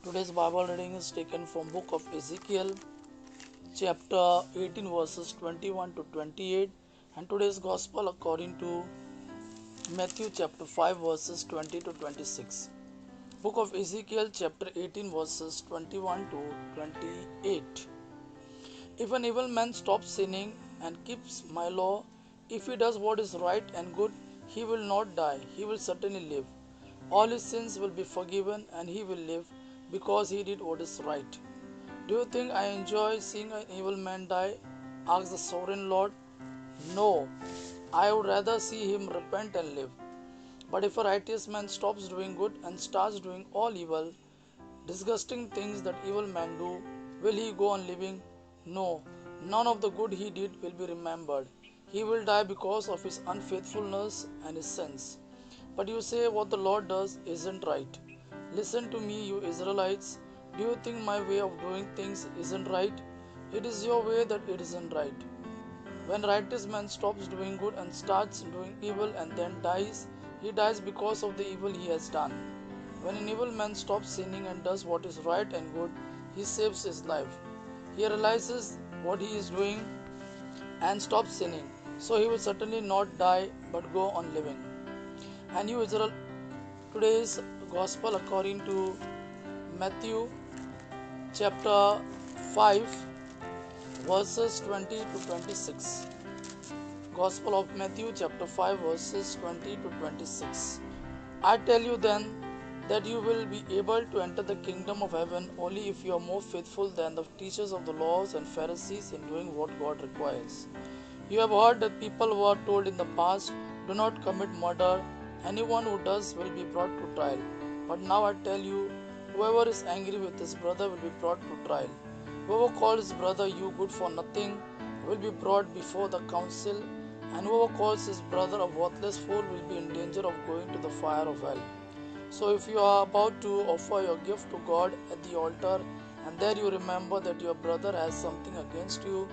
Today's Bible reading is taken from book of Ezekiel, chapter 18 verses 21 to 28, and today's gospel according to Matthew chapter 5 verses 20 to 26. Book of Ezekiel chapter 18 verses 21 to 28. If an evil man stops sinning and keeps my law, if he does what is right and good, he will not die, he will certainly live. All his sins will be forgiven and he will live because he did what is right. Do you think I enjoy seeing an evil man die? Asked the sovereign Lord. No, I would rather see him repent and live. But if a righteous man stops doing good and starts doing all evil, disgusting things that evil men do, will he go on living? No, none of the good he did will be remembered. He will die because of his unfaithfulness and his sins. But you say what the Lord does isn't right. Listen to me, you Israelites. Do you think my way of doing things isn't right? It is your way that it isn't right. When righteous man stops doing good and starts doing evil and then dies, he dies because of the evil he has done. When an evil man stops sinning and does what is right and good, he saves his life. He realizes what he is doing and stops sinning, so he will certainly not die but go on living. And you Israel, today's gospel according to Matthew chapter 5 verses 20 to 26. Gospel of Matthew chapter 5 verses 20 to 26. I tell you then that you will be able to enter the kingdom of heaven only if you are more faithful than the teachers of the laws and Pharisees in doing what God requires. You have heard that people were told in the past, do not commit murder. Anyone who does will be brought to trial. But now I tell you, whoever is angry with his brother will be brought to trial. Whoever calls his brother you good for nothing will be brought before the council, and whoever calls his brother a worthless fool will be in danger of going to the fire of hell. So if you are about to offer your gift to God at the altar, and there you remember that your brother has something against you,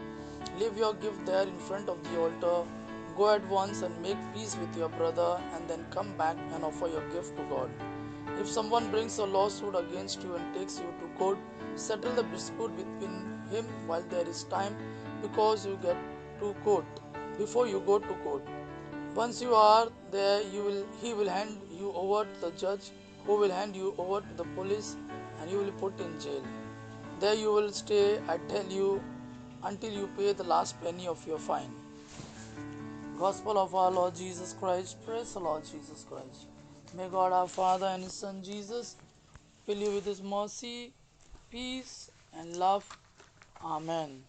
leave your gift there in front of the altar, go at once and make peace with your brother, and then come back and offer your gift to God. If someone brings a lawsuit against you and takes you to court, settle the dispute between him while there is time, because you get to court before you go to court. Once you are there, he will hand you over to the judge, who will hand you over to the police, and you will be put in jail. There you will stay, I tell you, until you pay the last penny of your fine. Gospel of our Lord Jesus Christ. Praise the Lord Jesus Christ. May God our Father and His Son Jesus fill you with His mercy, peace, and love. Amen.